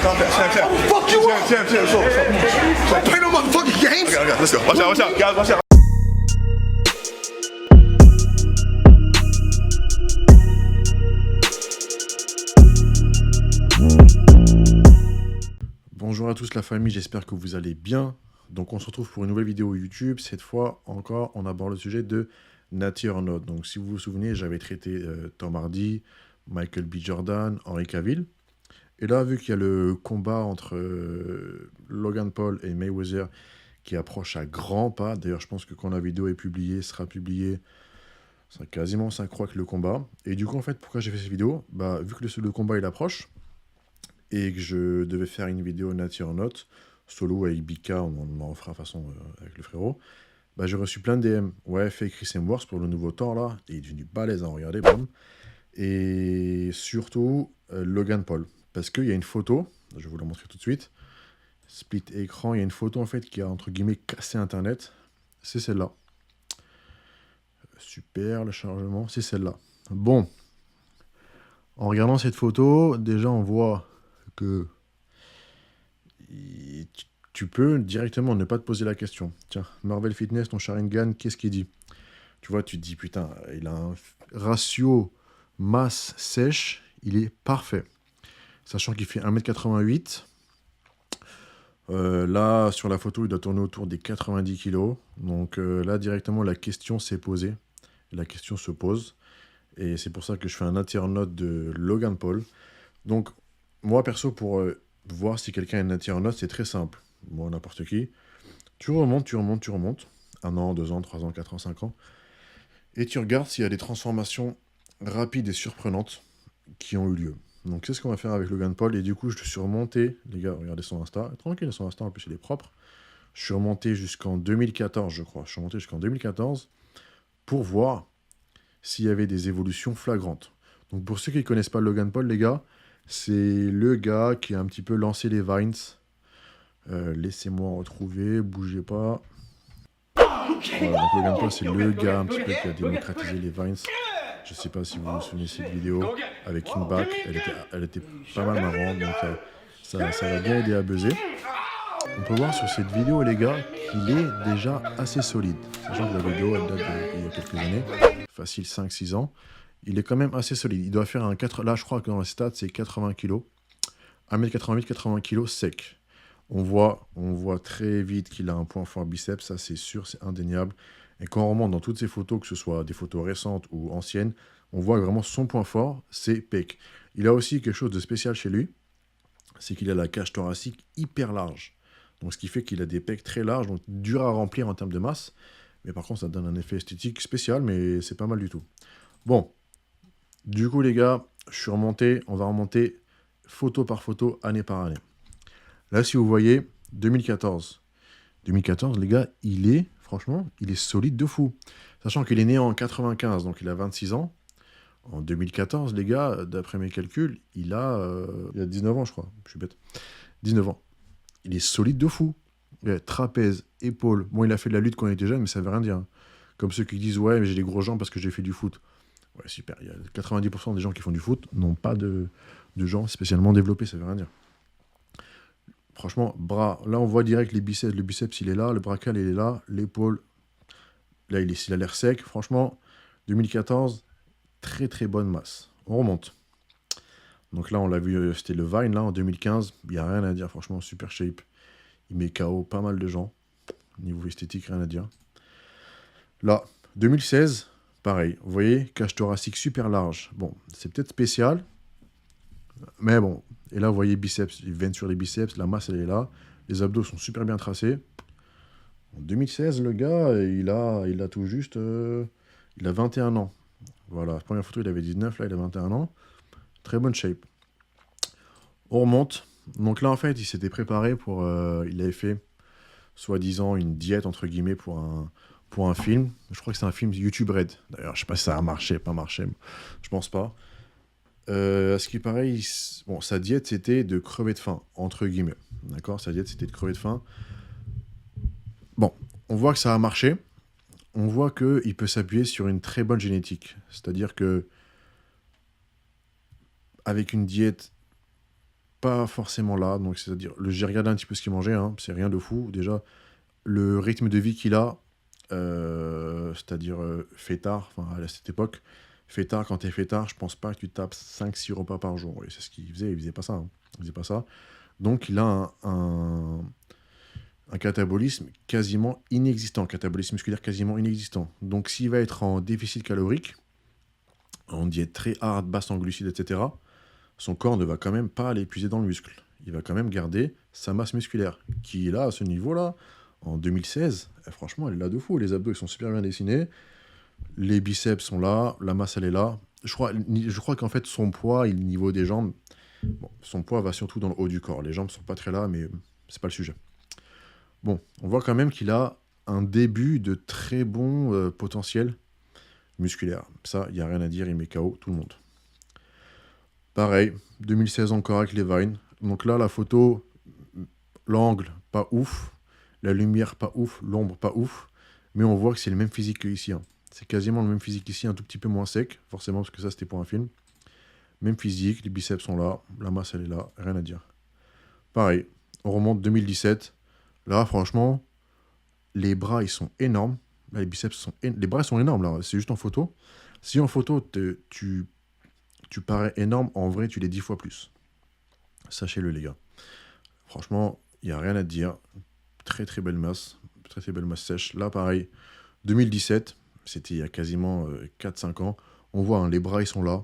Tiens. Fuck you up! Tiens, Don't play no motherfucking games! Regarde, let's go. Watch out, guys, watch out. Bonjour à tous la famille, j'espère que vous allez bien. Donc on se retrouve pour une nouvelle vidéo YouTube. Cette fois encore, on aborde le sujet de Nature Note. Donc si vous vous souvenez, j'avais traité Tom Hardy, Michael B. Jordan, Henry Cavill. Et là, vu qu'il y a le combat entre Logan Paul et Mayweather qui approche à grands pas, d'ailleurs je pense que quand la vidéo est publiée, sera publiée, ça sera quasiment synchronique le combat. Et du coup en fait, pourquoi j'ai fait cette vidéo? Bah, vu que le combat il approche, et que je devais faire une vidéo Nature Note, solo avec Bika, on en fera de toute façon avec le frérot, bah, j'ai reçu plein de DM. Ouais, fais Chris Hemsworth pour le nouveau Thor là, il est devenu balèze à regarder, bam. Et surtout Logan Paul, parce qu'il y a une photo, je vais vous la montrer tout de suite, split écran, il y a une photo en fait qui a entre guillemets cassé internet, c'est celle-là. Super le chargement, c'est celle-là. Bon, en regardant cette photo, déjà on voit que tu peux directement ne pas te poser la question. Tiens, Marvel Fitness, ton Sharingan, qu'est-ce qu'il dit? Tu vois, tu te dis, putain, il a un ratio masse sèche, il est parfait. Sachant qu'il fait 1m88. Là, sur la photo, il doit tourner autour des 90 kg. Donc là, directement, la question s'est posée. La question se pose. Et c'est pour ça que je fais un internaute de Logan Paul. Donc, moi, perso, pour voir si quelqu'un est un internaute, c'est très simple. Moi, n'importe qui. Tu remontes. 1 an, 2 ans, 3 ans, 4 ans, 5 ans. Et tu regardes s'il y a des transformations rapides et surprenantes qui ont eu lieu. Donc, c'est ce qu'on va faire avec Logan Paul. Et du coup, je suis remonté. Les gars, regardez son Insta. Tranquille, son Insta, en plus, il est propre. Je suis remonté jusqu'en 2014, je crois. Je suis remonté jusqu'en 2014 pour voir s'il y avait des évolutions flagrantes. Donc, pour ceux qui ne connaissent pas Logan Paul, les gars, c'est le gars qui a un petit peu lancé les Vines. Laissez-moi retrouver, bougez pas. Voilà, donc Logan Paul, c'est le gars un petit peu qui a démocratisé les Vines. Je sais pas si vous vous souvenez de cette vidéo avec King Bach, elle était pas mal marrante, donc ça va bien aider à buzzer. On peut voir sur cette vidéo, les gars, qu'il est déjà assez solide. Sachant que la vidéo, elle date d'il y a quelques années, facile 5-6 ans. Il est quand même assez solide. Il doit faire un 4... Là, je crois que dans les stats, c'est 80 kg. 1m88, 80 kg sec. On voit très vite qu'il a un point fort biceps, ça c'est sûr, c'est indéniable. Et quand on remonte dans toutes ces photos, que ce soit des photos récentes ou anciennes, on voit vraiment son point fort, c'est pec. Il a aussi quelque chose de spécial chez lui, c'est qu'il a la cage thoracique hyper large. Donc ce qui fait qu'il a des pecs très larges, donc dur à remplir en termes de masse. Mais par contre, ça donne un effet esthétique spécial, mais c'est pas mal du tout. Bon, du coup les gars, je suis remonté, on va remonter photo par photo, année par année. Là, si vous voyez, 2014. 2014, les gars, franchement, il est solide de fou. Sachant qu'il est né en 95, donc il a 26 ans. En 2014, les gars, d'après mes calculs, il a 19 ans, je crois. Je suis bête. 19 ans. Il est solide de fou. Trapèze, épaule. Bon, il a fait de la lutte quand il était jeune, mais ça veut rien dire. Comme ceux qui disent, ouais, mais j'ai des gros jambes parce que j'ai fait du foot. Ouais, super. Il y a 90% des gens qui font du foot n'ont pas de jambes spécialement développées, ça veut rien dire. Franchement, bras, là on voit direct les biceps. Le biceps il est là, le bras cal il est là, l'épaule, là il a l'air sec. Franchement, 2014, très très bonne masse. On remonte. Donc là on l'a vu, c'était le Vine là en 2015. Il n'y a rien à dire, franchement, super shape. Il met KO pas mal de gens. Niveau esthétique, rien à dire. Là, 2016, pareil. Vous voyez, cage thoracique super large. Bon, c'est peut-être spécial. Mais bon, et là vous voyez biceps, les veines sur les biceps, la masse elle est là, les abdos sont super bien tracés. En 2016, le gars, il a tout juste, il a 21 ans. Voilà, la première photo il avait 19, là il a 21 ans. Très bonne shape. On remonte. Donc là en fait, il s'était préparé pour, il avait fait, soi-disant, une diète entre guillemets pour un film. Je crois que c'est un film YouTube Red. D'ailleurs, je sais pas si ça a marché, pas marché, je pense pas. À ce qui paraît, bon, sa diète, c'était de crever de faim, entre guillemets. D'accord? Sa diète, c'était de crever de faim. Bon, on voit que ça a marché. On voit qu'il peut s'appuyer sur une très bonne génétique. C'est-à-dire que avec une diète pas forcément là. Donc, c'est-à-dire, j'ai regardé un petit peu ce qu'il mangeait, hein, c'est rien de fou. Déjà, le rythme de vie qu'il a, c'est-à-dire fêtard, enfin, à cette époque, fêtard, quand t'es fêtard, je pense pas que tu tapes 5-6 repas par jour. Et c'est ce il faisait pas ça. Hein. Il faisait pas ça. Donc, il a un catabolisme quasiment inexistant, un catabolisme musculaire quasiment inexistant. Donc, s'il va être en déficit calorique, en diète très hard, basse en glucides, etc., son corps ne va quand même pas aller puiser dans le muscle. Il va quand même garder sa masse musculaire, qui est là, à ce niveau-là, en 2016. Et franchement, elle est là de fou. Les abdos, ils sont super bien dessinés. Les biceps sont là, la masse, elle est là. Je crois qu'en fait, son poids, il niveau des jambes, bon, son poids va surtout dans le haut du corps. Les jambes sont pas très là, mais c'est pas le sujet. Bon, on voit quand même qu'il a un début de très bon potentiel musculaire. Ça, il n'y a rien à dire, il met KO tout le monde. Pareil, 2016 encore avec les Vines. Donc là, la photo, l'angle, pas ouf. La lumière, pas ouf. L'ombre, pas ouf. Mais on voit que c'est le même physique qu'ici. Hein. C'est quasiment le même physique ici, un tout petit peu moins sec, forcément, parce que ça, c'était pour un film. Même physique, les biceps sont là, la masse, elle est là, rien à dire. Pareil, on remonte 2017. Là, franchement, les bras, ils sont énormes. Là, les biceps sont... Les bras, ils sont énormes, là. C'est juste en photo. Si en photo, tu parais énorme, en vrai, tu l'es 10 fois plus. Sachez-le, les gars. Franchement, il n'y a rien à dire. Très, très belle masse. Très, très belle masse sèche. Là, pareil, 2017, c'était il y a quasiment 4-5 ans. On voit, hein, les bras, ils sont là.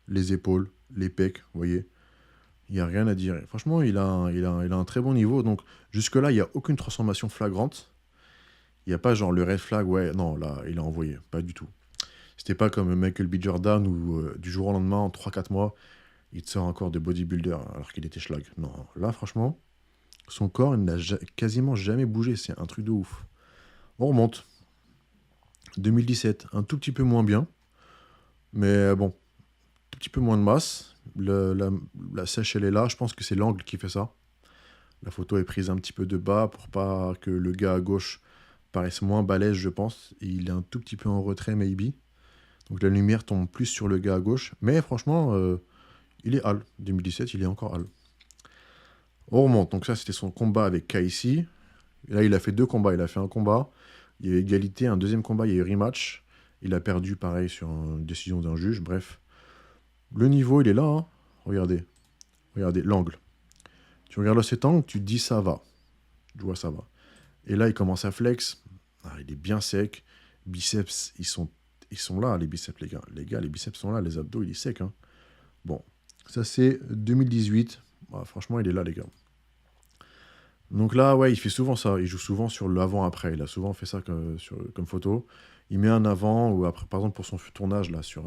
Les épaules, les pecs, vous voyez. Il n'y a rien à dire. Franchement, il a un très bon niveau. Donc, jusque-là, il n'y a aucune transformation flagrante. Il n'y a pas genre le red flag, ouais, non, là, il a envoyé. Pas du tout. C'était pas comme Michael B. Jordan où du jour au lendemain, en 3-4 mois, il te sort encore de bodybuilder alors qu'il était schlag. Non, là, franchement, son corps, il n'a quasiment jamais bougé. C'est un truc de ouf. On remonte. 2017, un tout petit peu moins bien. Mais bon, un tout petit peu moins de masse. La sèche, elle est là. Je pense que c'est l'angle qui fait ça. La photo est prise un petit peu de bas pour pas que le gars à gauche paraisse moins balèze, je pense. Et il est un tout petit peu en retrait, maybe. Donc la lumière tombe plus sur le gars à gauche. Mais franchement, il est hal. 2017, il est encore hal. On remonte. Donc ça, c'était son combat avec Kaisi. Et là, il a fait 2 combats. Il a fait un combat. Il y a eu égalité. Un deuxième combat, il y a eu rematch. Il a perdu, pareil, sur une décision d'un juge. Bref. Le niveau, il est là. Hein. Regardez. Regardez l'angle. Tu regardes là cet angle, tu te dis ça va. Tu vois, ça va. Et là, il commence à flex. Ah, il est bien sec. Biceps, ils sont là, les biceps, les gars. Les gars, les biceps sont là. Les abdos, il est sec. Hein. Bon. Ça, c'est 2018. Ah, franchement, il est là, les gars. Donc là, ouais, il fait souvent ça. Il joue souvent sur l'avant-après. Il a souvent fait ça comme photo. Il met un avant ou après, par exemple, pour son tournage, là, sur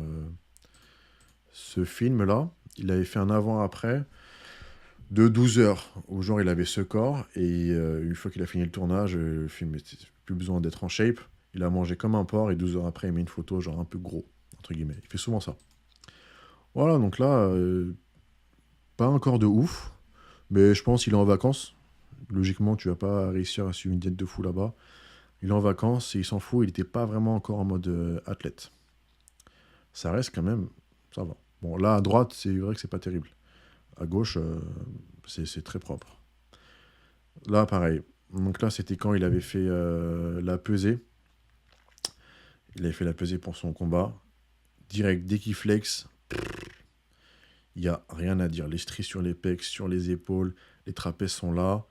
ce film-là, il avait fait un avant-après de 12 heures, où genre il avait ce corps, et une fois qu'il a fini le tournage, le film n'avait plus besoin d'être en shape, il a mangé comme un porc, et 12 heures après, il met une photo genre un peu gros, entre guillemets. Il fait souvent ça. Voilà, donc là, pas encore de ouf, mais je pense qu'il est en vacances. Logiquement, tu vas pas réussir à suivre une diète de fou là-bas. Il est en vacances, et il s'en fout, il n'était pas vraiment encore en mode athlète. Ça reste quand même, ça va. Bon, là, à droite, c'est vrai que c'est pas terrible. À gauche, c'est très propre. Là, pareil. Donc là, c'était quand il avait fait la pesée. Il avait fait la pesée pour son combat. Direct, dès qu'il flex, il n'y a rien à dire. Les stries sur les pecs, sur les épaules, les trapèzes sont là.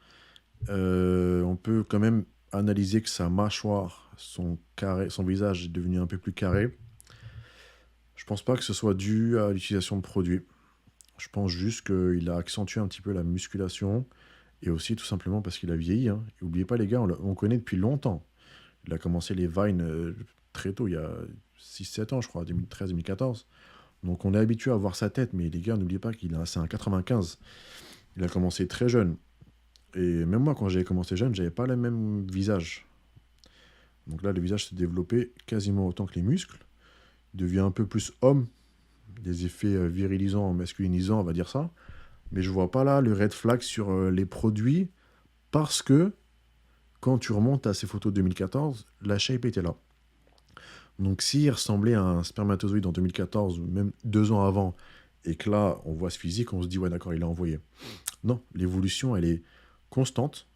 On peut quand même analyser que sa mâchoire, son visage est devenu un peu plus carré. Je pense pas que ce soit dû à l'utilisation de produits. Je pense juste qu'il a accentué un petit peu la musculation. Et aussi, tout simplement, parce qu'il a vieilli. Hein. Et n'oubliez pas, les gars, on connaît depuis longtemps. Il a commencé les Vines très tôt, il y a 6-7 ans, je crois, 2013-2014. Donc on est habitué à voir sa tête. Mais les gars, n'oubliez pas c'est un 95. Il a commencé très jeune. Et même moi, quand j'avais commencé jeune, j'avais pas le même visage. Donc là, le visage s'est développé quasiment autant que les muscles. Il devient un peu plus homme. Des effets virilisants, masculinisants, on va dire ça. Mais je vois pas là le red flag sur les produits parce que quand tu remontes à ces photos de 2014, la shape était là. Donc s'il ressemblait à un spermatozoïde en 2014 ou même 2 ans avant et que là, on voit ce physique, on se dit, ouais, d'accord, il a envoyé. Non, l'évolution, elle est constante.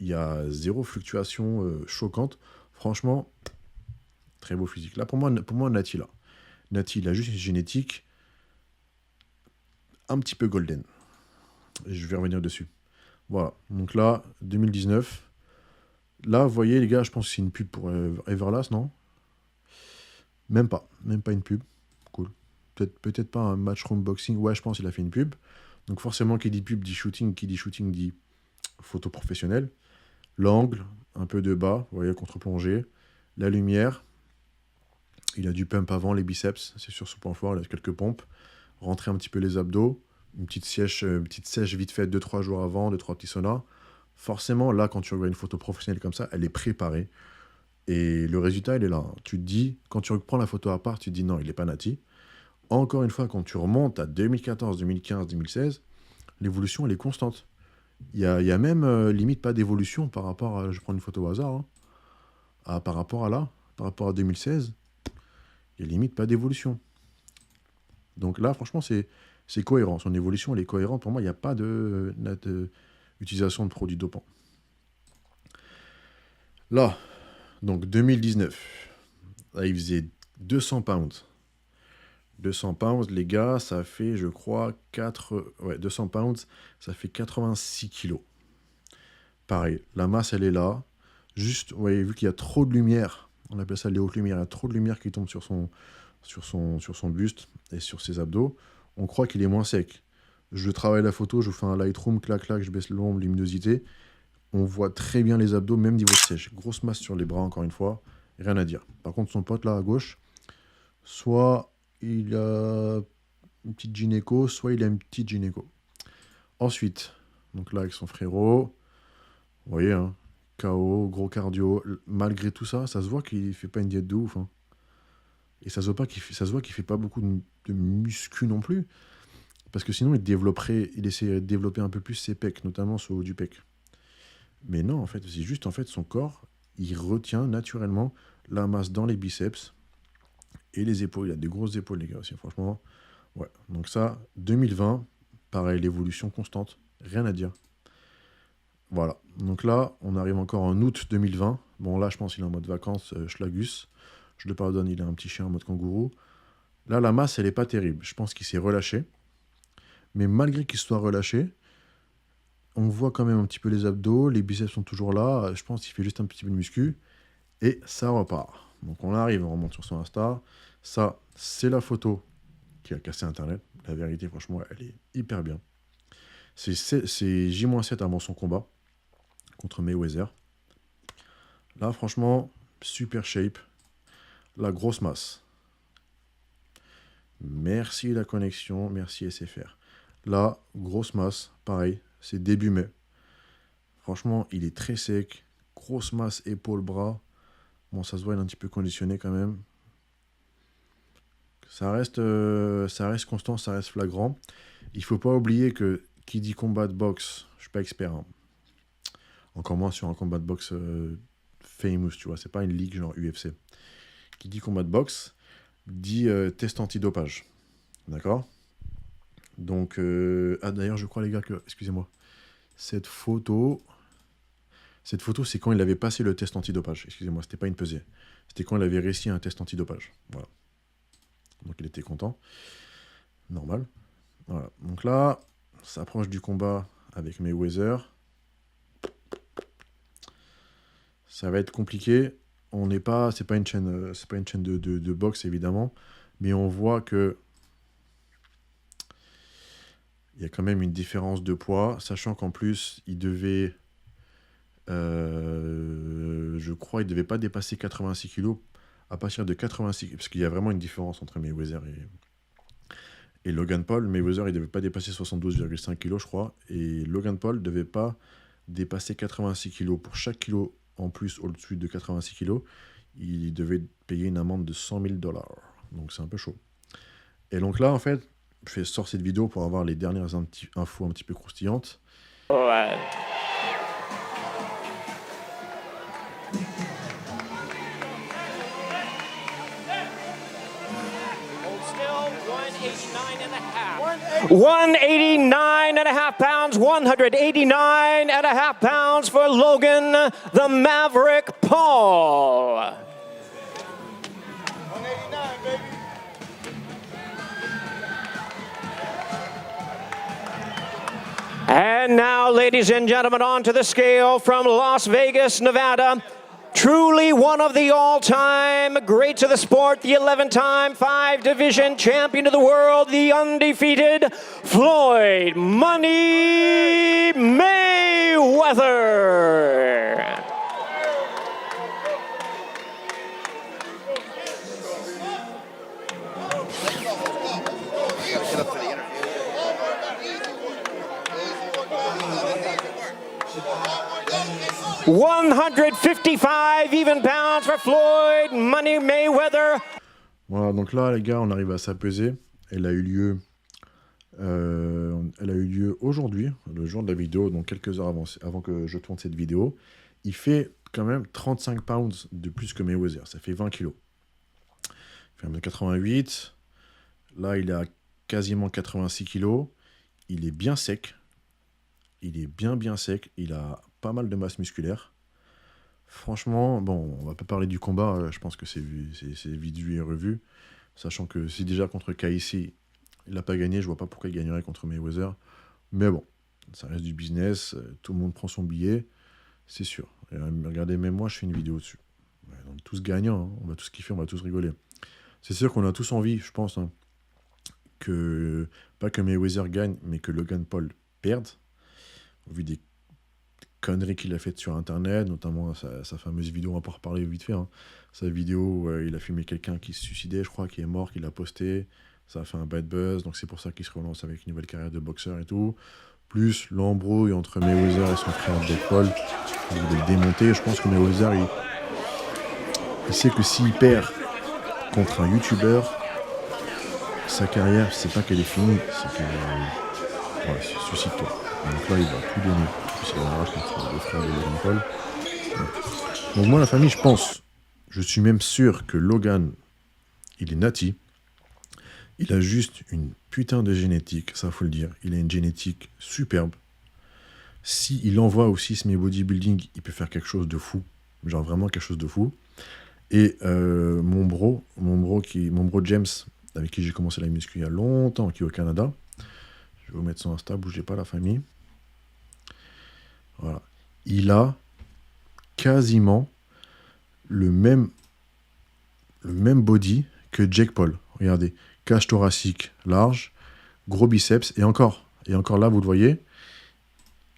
Il y a zéro fluctuation choquante. Franchement, très beau physique. Là, pour moi Nati, là. Nati, il a juste une génétique un petit peu golden. Et je vais revenir dessus. Voilà. Donc là, 2019. Là, vous voyez, les gars, je pense que c'est une pub pour Everlast, non? Même pas une pub. Cool. Peut-être pas un matchroom boxing. Ouais, je pense qu'il a fait une pub. Donc forcément, qui dit pub dit shooting. Qui dit shooting dit photo professionnelle. L'angle, un peu de bas, vous voyez, contre-plongée. La lumière. Il a du pump avant, les biceps, c'est sur ce point fort. Il a quelques pompes. Rentrer un petit peu les abdos. Une petite sèche vite faite 2-3 jours avant, 2-3 petits saunas. Forcément, là, quand tu regardes une photo professionnelle comme ça, elle est préparée. Et le résultat, il est là. Tu te dis, quand tu reprends la photo à part, tu te dis non, il n'est pas Nati. Encore une fois, quand tu remontes à 2014, 2015, 2016, l'évolution, elle est constante. Il y a même limite pas d'évolution par rapport à, je prends une photo au hasard, par rapport à 2016, il y a limite pas d'évolution. Donc là, franchement, c'est cohérent. Son évolution, elle est cohérente. Pour moi, il n'y a pas d'utilisation de produits dopants. Là, donc 2019, là, il faisait 200 pounds. 200 pounds, les gars, ça fait, je crois, 200 pounds, ça fait 86 kilos. Pareil, la masse, elle est là. Juste, vous voyez, vu qu'il y a trop de lumière, on appelle ça les hautes lumières, il y a trop de lumière qui tombe sur son buste et sur ses abdos, on croit qu'il est moins sec. Je travaille la photo, je fais un Lightroom, clac, clac, je baisse l'ombre, luminosité. On voit très bien les abdos, même niveau de sèche. Grosse masse sur les bras, encore une fois, rien à dire. Par contre, son pote là à gauche, soit il a une petite gynéco, soit il a une petite gynéco. Ensuite, donc là avec son frérot, vous voyez, hein, KO, gros cardio. Malgré tout ça, ça se voit qu'il fait pas une diète de ouf. Hein. Et ça se voit qu'il fait pas beaucoup de muscu non plus. Parce que sinon, il essaierait de développer un peu plus ses pecs, notamment sur le haut du pec. Mais non, en fait, c'est juste son corps, il retient naturellement la masse dans les biceps et les épaules. Il a des grosses épaules, les gars, aussi, franchement. Ouais, donc ça, 2020, pareil, l'évolution constante, rien à dire. Voilà, donc là, on arrive encore en août 2020. Bon, là, je pense qu'il est en mode vacances, Schlagus. Je le pardonne, il a un petit chien en mode kangourou. Là, la masse, elle n'est pas terrible. Je pense qu'il s'est relâché. Mais malgré qu'il soit relâché, on voit quand même un petit peu les abdos, les biceps sont toujours là. Je pense qu'il fait juste un petit peu de muscu. Et ça repart. Donc on arrive, on remonte sur son Insta. Ça, c'est la photo qui a cassé Internet. La vérité, franchement, elle est hyper bien. C'est J-7 avant son combat contre Mayweather. Là, franchement, super shape. La grosse masse. Merci la connexion, merci SFR. Là, grosse masse, pareil, c'est début mai. Franchement, il est très sec. Grosse masse, épaules, bras. Bon, ça se voit, il est un petit peu conditionné quand même. Ça reste constant, ça reste flagrant. Il faut pas oublier que qui dit combat de boxe, je suis pas expert. Hein. Encore moins sur un combat de boxe famous, tu vois. C'est pas une ligue genre UFC. Qui dit combat de boxe, dit test antidopage. D'accord? Donc, d'ailleurs, je crois, les gars, que... Excusez-moi. Cette photo, c'est quand il avait passé le test antidopage. Excusez-moi, c'était pas une pesée. C'était quand il avait réussi un test antidopage. Voilà. Donc, il était content. Normal. Voilà. Donc là, ça approche du combat avec Mayweather. Ça va être compliqué. C'est pas une chaîne de boxe, évidemment. Mais on voit que il y a quand même une différence de poids, sachant qu'en plus, il devait, je crois, il devait pas dépasser 86 kg. À partir de 86, parce qu'il y a vraiment une différence entre Mayweather et Logan Paul. Mayweather, il devait pas dépasser 72,5 kg, je crois, et Logan Paul devait pas dépasser 86 kg. Pour chaque kilo en plus au-dessus de 86 kg, il devait payer une amende de $100 000. Donc c'est un peu chaud. Et donc là, en fait, je sors cette vidéo pour avoir les dernières infos un petit peu croustillantes. Ouais. Hold still, 189 189.5 pounds, 189.5 pounds for Logan the Maverick Paul. 189, baby. And now, ladies and gentlemen, on to the scale from Las Vegas, Nevada. Truly one of the all-time greats of the sport, the 11-time five-division champion of the world, the undefeated Floyd Money Mayweather. Get up for the interview. 155 even pounds for Floyd Money Mayweather. Voilà, donc là, les gars, on arrive à sa pesée. Elle a eu lieu aujourd'hui, le jour de la vidéo, donc quelques heures avant que je tourne cette vidéo. Il fait quand même 35 pounds de plus que Mayweather, ça fait 20 kilos. Il fait 1m88. Là, il est à quasiment 86 kilos. Il est bien sec. Il est bien sec. Il a pas mal de masse musculaire. Franchement, bon, on va pas parler du combat. Je pense que c'est vite vu et revu. Sachant que si déjà contre KIC, il n'a pas gagné, je vois pas pourquoi il gagnerait contre Mayweather. Mais bon, ça reste du business. Tout le monde prend son billet. C'est sûr. Et regardez, même moi, je fais une vidéo dessus. On est tous gagnants. Hein. On va tous kiffer, on va tous rigoler. C'est sûr qu'on a tous envie, je pense, hein, que pas que Mayweather gagne, mais que Logan Paul perde. Au vu des conneries qu'il a faites sur Internet, notamment sa fameuse vidéo, on va pas reparler vite fait, hein. Sa vidéo où il a filmé quelqu'un qui se suicidait, je crois, qui est mort, qu'il a posté. Ça a fait un bad buzz, donc c'est pour ça qu'il se relance avec une nouvelle carrière de boxeur et tout. Plus l'embrouille entre Mayweather et son frère Jake Paul. Il voulait le démonter. Je pense que Mayweather, il sait que s'il perd contre un YouTuber, sa carrière, c'est pas qu'elle est finie, c'est que... voilà, suicide-toi. Donc là, il va tout donner. C'est la rage contre le frère de Logan Paul. Donc moi, la famille, je suis même sûr que Logan, il est nati. Il a juste une putain de génétique, ça faut le dire. Il a une génétique superbe. S'il envoie au semi bodybuilding, il peut faire quelque chose de fou. Genre vraiment quelque chose de fou. Et mon bro James, avec qui j'ai commencé la muscu il y a longtemps, qui est au Canada. Je vais vous mettre son Insta, bougez pas la famille. Voilà. Il a quasiment le même body que Jake Paul. Regardez, cage thoracique large, gros biceps, et encore là, vous le voyez.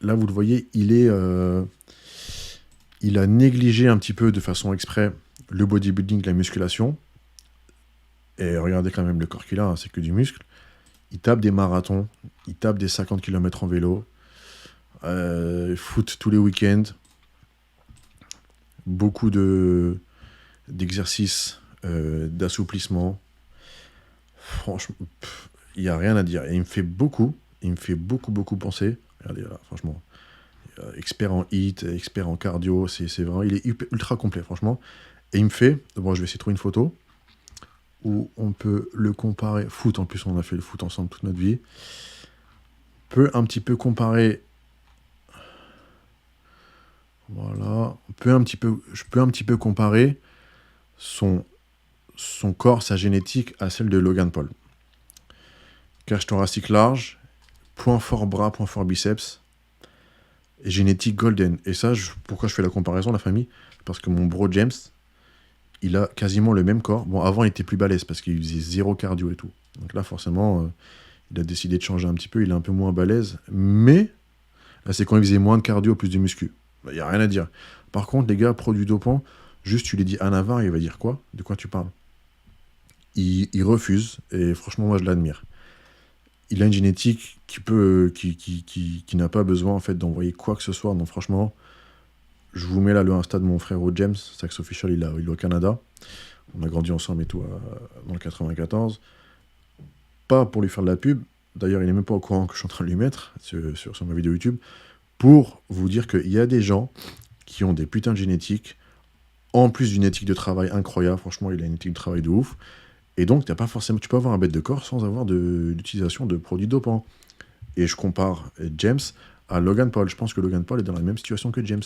Là, vous le voyez, il a négligé un petit peu de façon exprès le bodybuilding, la musculation. Et regardez quand même le corps qu'il a, hein, c'est que du muscle. Il tape des marathons, il tape des 50 km en vélo, foot tous les week-ends, beaucoup d'exercices, d'assouplissement. Franchement, il n'y a rien à dire. Et il me fait beaucoup penser. Regardez là, franchement. Expert en HIIT, expert en cardio, c'est vraiment, il est ultra complet, franchement. Et il me fait, bon, je vais essayer de trouver une photo où on peut le comparer. Foot, en plus, on a fait le foot ensemble toute notre vie. Peut un petit peu comparer. Voilà. Je peux un petit peu comparer son corps, sa génétique à celle de Logan Paul. Cage thoracique large, point fort bras, point fort biceps, et génétique golden. Et ça, pourquoi je fais la comparaison, la famille? Parce que mon bro James, il a quasiment le même corps. Bon, avant, il était plus balèze parce qu'il faisait zéro cardio et tout. Donc là, forcément, il a décidé de changer un petit peu. Il est un peu moins balèze. Mais là, c'est quand il faisait moins de cardio, plus de muscu. Il n'y a rien à dire. Par contre, les gars, produits dopants, juste tu lui dis à Navarre, il va dire quoi? De quoi tu parles? Il refuse. Et franchement, moi, je l'admire. Il a une génétique qui n'a pas besoin en fait d'envoyer quoi que ce soit. Donc franchement, je vous mets là le Insta de mon frère James, Sax Official, il est au Canada. On a grandi ensemble et tout dans le 94. Pas pour lui faire de la pub. D'ailleurs, il n'est même pas au courant que je suis en train de lui mettre sur ma vidéo YouTube. Pour vous dire qu'il y a des gens qui ont des putains de génétiques, en plus d'une éthique de travail incroyable. Franchement, il a une éthique de travail de ouf. Et donc, tu peux avoir un bête de corps sans avoir d'utilisation de produits dopants. Et je compare James à Logan Paul. Je pense que Logan Paul est dans la même situation que James.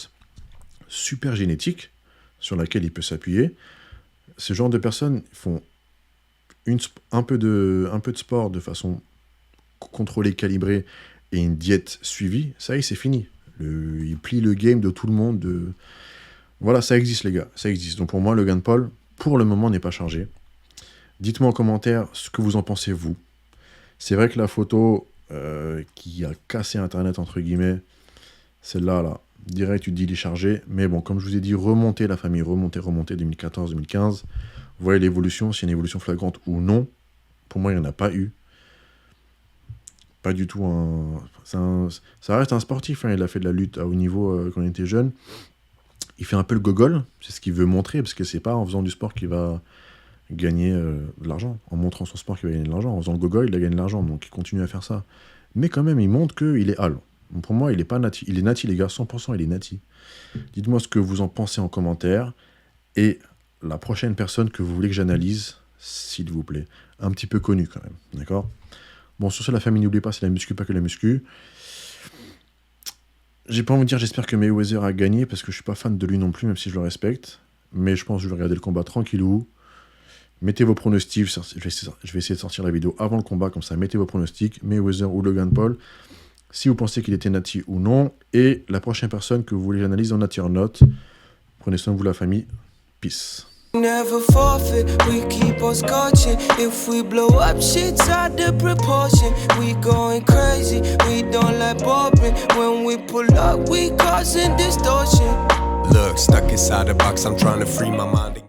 Super génétique, sur laquelle il peut s'appuyer. Ce genre de personnes font un peu de sport de façon contrôlée, calibrée, et une diète suivie. Ça y est, c'est fini. Il plie le game de tout le monde. Voilà, ça existe, les gars. Ça existe. Donc pour moi, Logan Paul, pour le moment, n'est pas chargé. Dites-moi en commentaire ce que vous en pensez, vous. C'est vrai que la photo qui a cassé Internet, entre guillemets, celle-là, là, direct, tu te dis, il est chargé. Mais bon, comme je vous ai dit, remontez la famille, remontez, 2014-2015. Vous voyez l'évolution, s'il y a une évolution flagrante ou non. Pour moi, il n'y en a pas eu. Pas du tout ça reste un sportif, hein. Il a fait de la lutte à haut niveau quand il était jeune. Il fait un peu le gogol, c'est ce qu'il veut montrer, parce que c'est pas en faisant du sport qu'il va gagner de l'argent. En montrant son sport qu'il va gagner de l'argent. En faisant le gogol, il a gagné de l'argent, donc il continue à faire ça. Mais quand même, il montre qu'il est hal. Donc pour moi, il est pas nati. Il est nati, les gars, 100%, il est nati. Dites-moi ce que vous en pensez en commentaire. Et la prochaine personne que vous voulez que j'analyse, s'il vous plaît. Un petit peu connue quand même, d'accord ? Bon, sur ça, la famille, n'oubliez pas, c'est la muscu, pas que la muscu. J'ai pas envie de dire, j'espère que Mayweather a gagné, parce que je suis pas fan de lui non plus, même si je le respecte. Mais je pense que je vais regarder le combat tranquillou. Mettez vos pronostics, je vais essayer de sortir la vidéo avant le combat, comme ça, mettez vos pronostics, Mayweather ou Logan Paul, si vous pensez qu'il était nati ou non, et la prochaine personne que vous voulez que j'analyse en nature note. Prenez soin de vous, la famille. Peace. Never forfeit, we keep on scorching. If we blow up, shit's out of proportion. We going crazy, we don't like bobbing. When we pull up, we causing distortion. Look, stuck inside the box, I'm trying to free my mind.